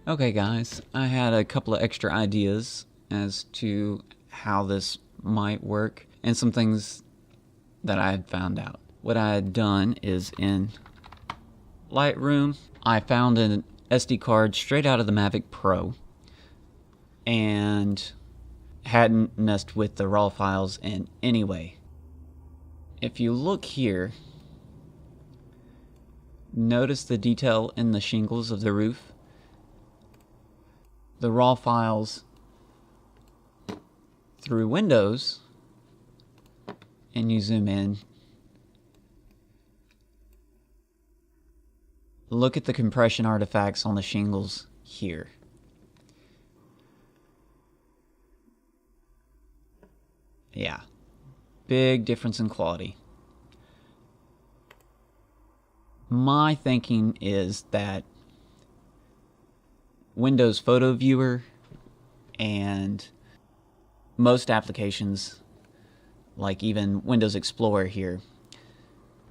Okay guys, I had a couple of extra ideas as to how this might work and some things that I had found out. What I had done is in Lightroom, I found an SD card straight out of the Mavic Pro and hadn't messed with the raw files in any way. If you look here, notice the detail in the shingles of the roof. The raw files through Windows, and you zoom in, look at the compression artifacts on the shingles here. Yeah, big difference in quality. My thinking is that Windows Photo Viewer and most applications, like even Windows Explorer here,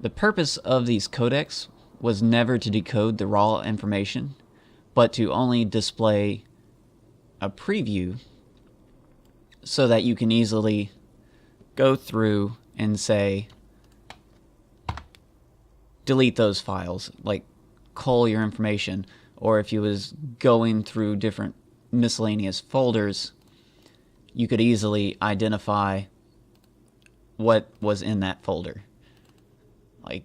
the purpose of these codecs was never to decode the raw information, but to only display a preview so that you can easily go through and say, delete those files, like cull your information. Or if you was going through different miscellaneous folders, you could easily identify what was in that folder. Like,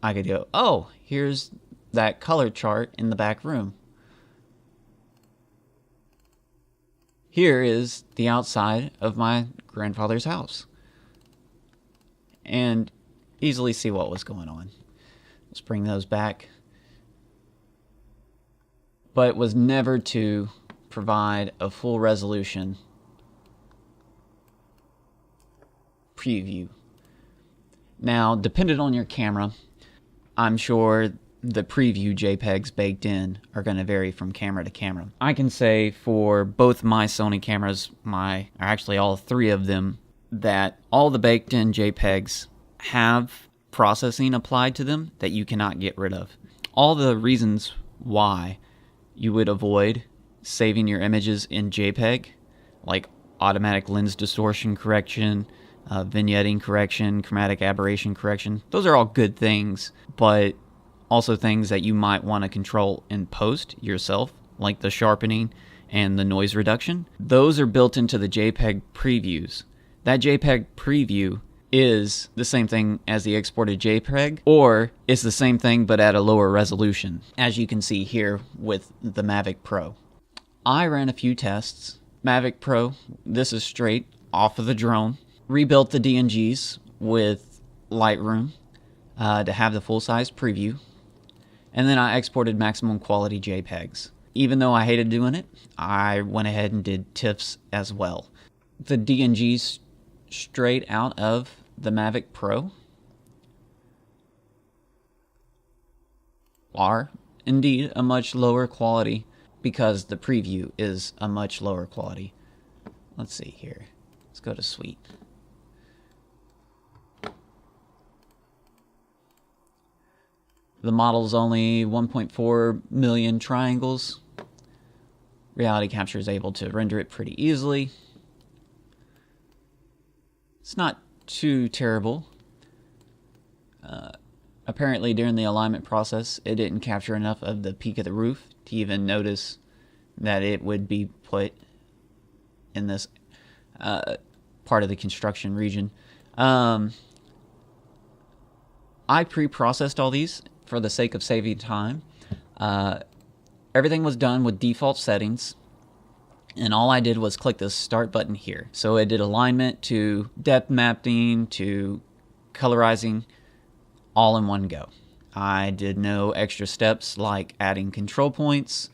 I could go, oh, here's that color chart in the back room. Here is the outside of my grandfather's house. And easily see what was going on. Let's bring those back. But it was never to provide a full resolution preview. Now, depending on your camera, I'm sure the preview JPEGs baked in are going to vary from camera to camera. I can say for both my Sony cameras, or actually all three of them, that all the baked in JPEGs have processing applied to them that you cannot get rid of. All the reasons why you would avoid saving your images in JPEG, like automatic lens distortion correction, vignetting correction, chromatic aberration correction. Those are all good things, but also things that you might want to control in post yourself, like the sharpening and the noise reduction. Those are built into the JPEG previews. That JPEG preview is the same thing as the exported JPEG, or it's the same thing but at a lower resolution, as you can see here with the Mavic Pro. I ran a few tests. Mavic Pro, this is straight off of the drone. Rebuilt the DNGs with Lightroom to have the full-size preview, and then I exported maximum quality JPEGs. Even though I hated doing it, I went ahead and did TIFFs as well. The DNGs straight out of the Mavic Pro are indeed a much lower quality because the preview is a much lower quality. Let's see here. Let's go to Suite. The model's only 1.4 million triangles. Reality Capture is able to render it pretty easily. It's not too terrible. Apparently during the alignment process, it didn't capture enough of the peak of the roof to even notice that it would be put in this part of the construction region. I pre-processed all these for the sake of saving time. Everything was done with default settings, and all I did was click the start button here. So it did alignment to depth mapping to colorizing all in one go. I did no extra steps like adding control points,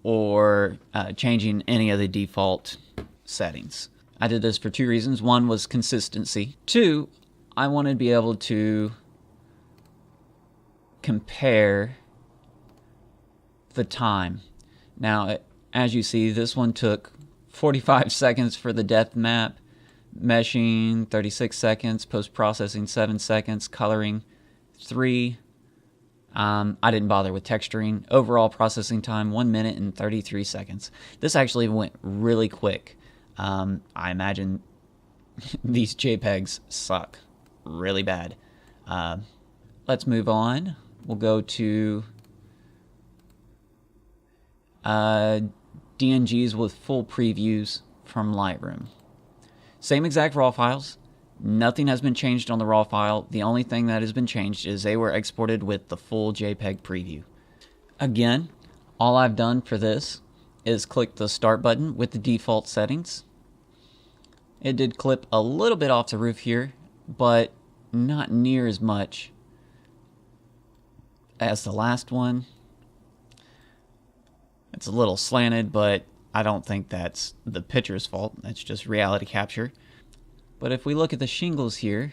or changing any of the default settings. I did this for two reasons. One was consistency. Two, I wanted to be able to compare the time. Now, as you see, this one took 45 seconds for the depth map, meshing 36 seconds, post-processing 7 seconds, coloring 3. I didn't bother with texturing. Overall processing time 1 minute and 33 seconds. This actually went really quick. I imagine these JPEGs suck really bad. Let's move on. We'll go to DNGs with full previews from Lightroom. Same exact raw files. Nothing has been changed on the raw file. The only thing that has been changed is they were exported with the full JPEG preview. Again, all I've done for this is click the start button with the default settings. It did clip a little bit off the roof here, but not near as much as the last one. It's a little slanted, but I don't think that's the picture's fault. That's just reality capture. But if we look at the shingles here,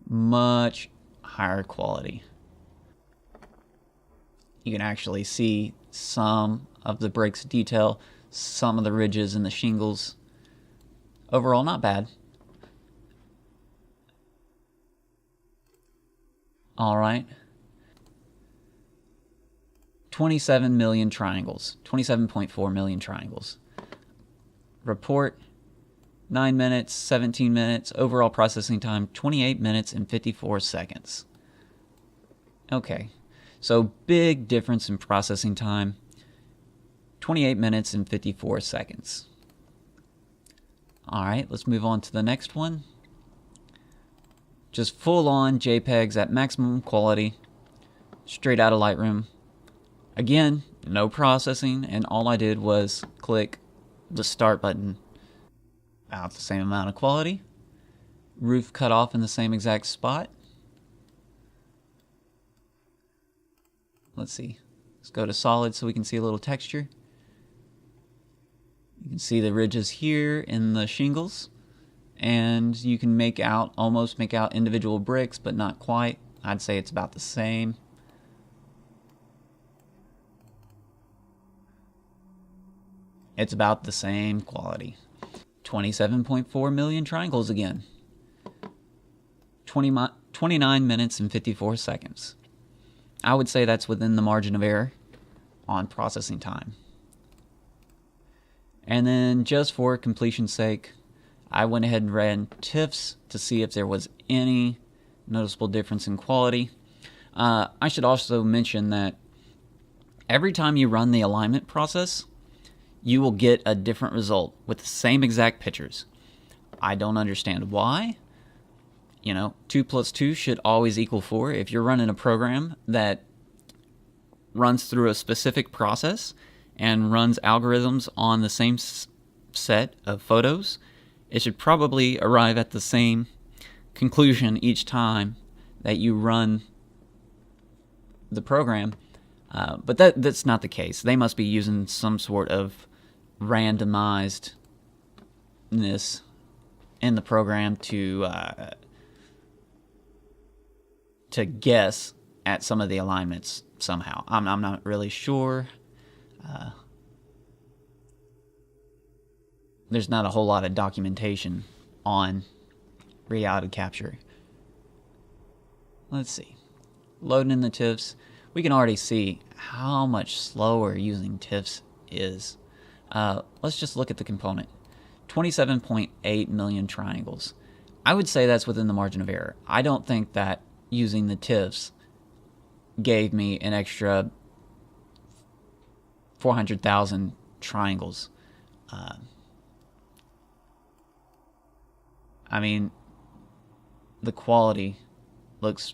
much higher quality. You can actually see some of the bricks detail, some of the ridges in the shingles. Overall, not bad. All right. 27 million triangles, 27.4 million triangles. Report 9 minutes, 17 minutes. Overall processing time 28 minutes and 54 seconds. Okay, so big difference in processing time, 28 minutes and 54 seconds. All right, let's move on to the next one. Just full on JPEGs at maximum quality, straight out of Lightroom. Again, no processing, and all I did was click the start button. About the same amount of quality. Roof cut off in the same exact spot. Let's see. Let's go to solid so we can see a little texture. You can see the ridges here in the shingles, and you can almost make out individual bricks, but not quite. I'd say it's about the same. It's about the same quality. 27.4 million triangles again. 29 minutes and 54 seconds. I would say that's within the margin of error on processing time. And then just for completion's sake, I went ahead and ran TIFFs to see if there was any noticeable difference in quality. I should also mention that every time you run the alignment process, you will get a different result with the same exact pictures. I don't understand why. 2 plus 2 should always equal 4. If you're running a program that runs through a specific process and runs algorithms on the same set of photos, it should probably arrive at the same conclusion each time that you run the program. But that's not the case. They must be using some sort of randomizedness in the program to guess at some of the alignments somehow. I'm not really sure. There's not a whole lot of documentation on reality capture. Let's see. Loading in the TIFFs. We can already see how much slower using TIFFs is. Let's just look at the component. 27.8 million triangles. I would say that's within the margin of error. I don't think that using the TIFFs gave me an extra 400,000 triangles. I mean, the quality looks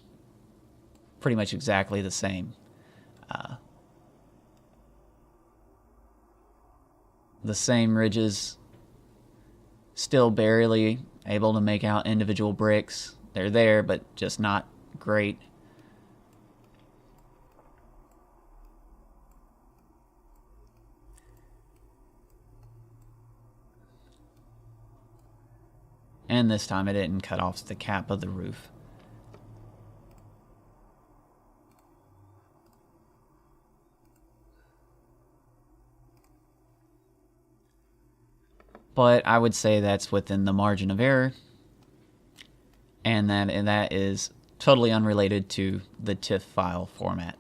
pretty much exactly the same. The same ridges, still barely able to make out individual bricks. They're there, but just not great. And this time it didn't cut off the cap of the roof. But I would say that's within the margin of error, and that is totally unrelated to the TIFF file format.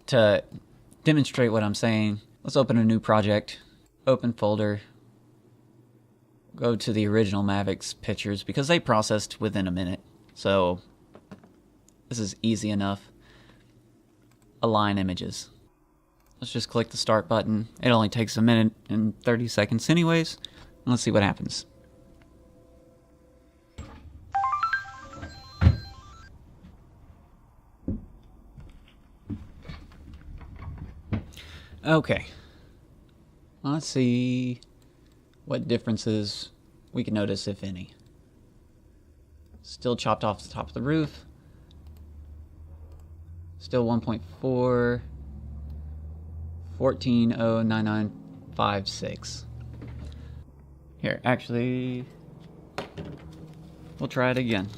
To demonstrate what I'm saying, let's open a new project, open folder, go to the original Mavics pictures because they processed within a minute. So this is easy enough. Align images. Let's just click the start button. It only takes a minute and 30 seconds anyways. Let's see what happens. Okay. Let's see what differences we can notice, if any. Still chopped off the top of the roof. Still 1.4. 14.09956. Here, actually, we'll try it again.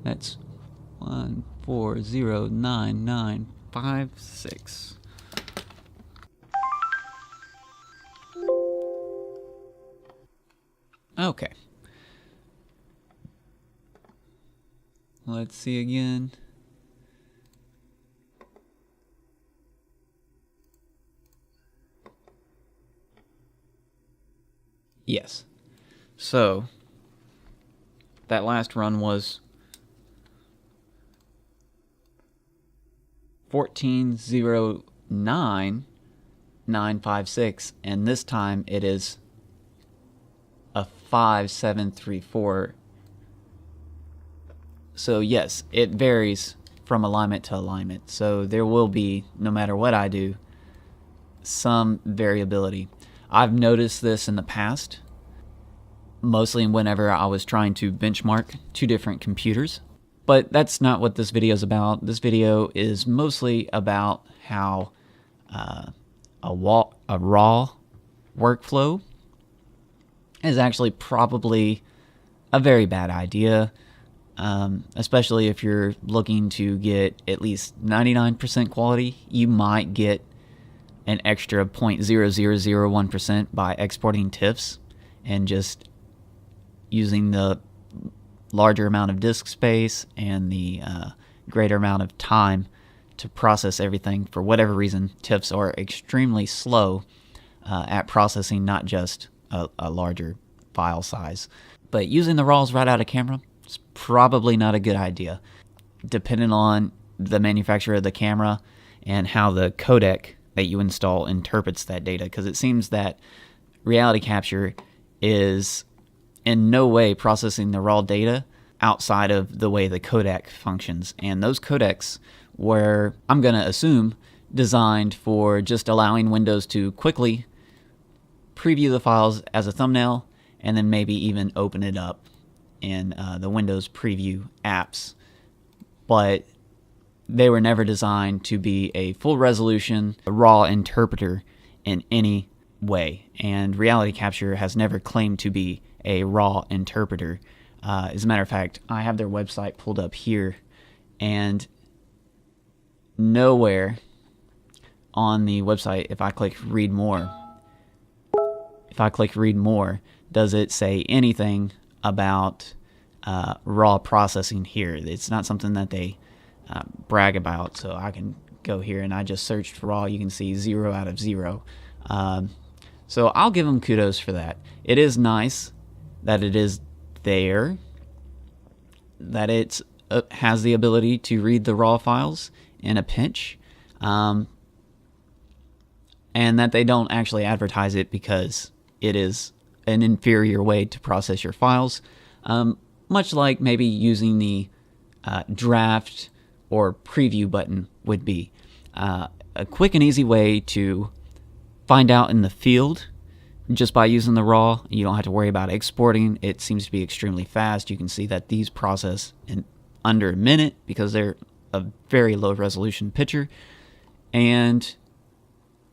That's 1409956. Okay. Let's see again. Yes. So that last run was 14.09956, and this time it is a 5734. So yes, it varies from alignment to alignment. So there will be, no matter what I do, some variability. I've noticed this in the past, mostly whenever I was trying to benchmark two different computers. But that's not what this video is about. This video is mostly about how a raw workflow is actually probably a very bad idea, especially if you're looking to get at least 99% quality. You might get an extra 0.0001% by exporting TIFFs and just using the larger amount of disk space and the greater amount of time to process everything. For whatever reason, TIFFs are extremely slow at processing not just a larger file size. But using the RAWs right out of camera is probably not a good idea, depending on the manufacturer of the camera and how the codec that you install interprets that data, because it seems that Reality Capture is in no way processing the raw data outside of the way the codec functions. And those codecs were, I'm going to assume, designed for just allowing Windows to quickly preview the files as a thumbnail and then maybe even open it up in the Windows preview apps. But they were never designed to be a full resolution raw interpreter in any way. And Reality Capture has never claimed to be a raw interpreter. As a matter of fact, I have their website pulled up here, and nowhere on the website, if I click read more, does it say anything about raw processing here. It's not something that they brag about. So I can go here and I just searched for raw. You can see 0 out of 0. So I'll give them kudos for that. It is nice that it is there, that it has the ability to read the raw files in a pinch, and that they don't actually advertise it because it is an inferior way to process your files, much like maybe using the draft or preview button would be. A quick and easy way to find out in the field just by using the raw. You don't have to worry about exporting. It seems to be extremely fast. You can see that these process in under a minute because they're a very low resolution picture, and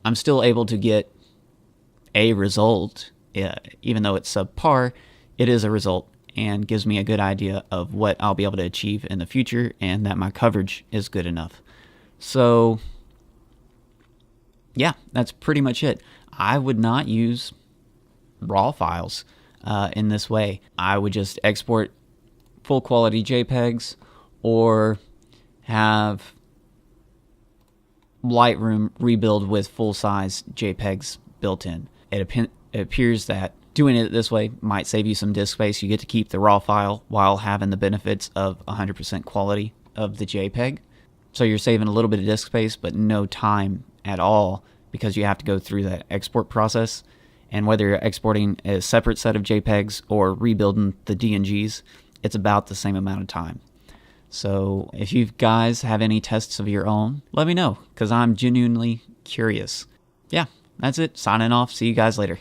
I'm still able to get a result Even though it's subpar, it is a result and gives me a good idea of what I'll be able to achieve in the future and that my coverage is good enough. So yeah, that's pretty much it. I would not use RAW files in this way. I would just export full quality JPEGs or have Lightroom rebuild with full size JPEGs built in. It appears that doing it this way might save you some disk space. You get to keep the RAW file while having the benefits of 100% quality of the JPEG. So you're saving a little bit of disk space, but no time at all, because you have to go through that export process. And whether you're exporting a separate set of JPEGs or rebuilding the DNGs, it's about the same amount of time. So if you guys have any tests of your own, let me know, because I'm genuinely curious. Yeah, that's it. Signing off. See you guys later.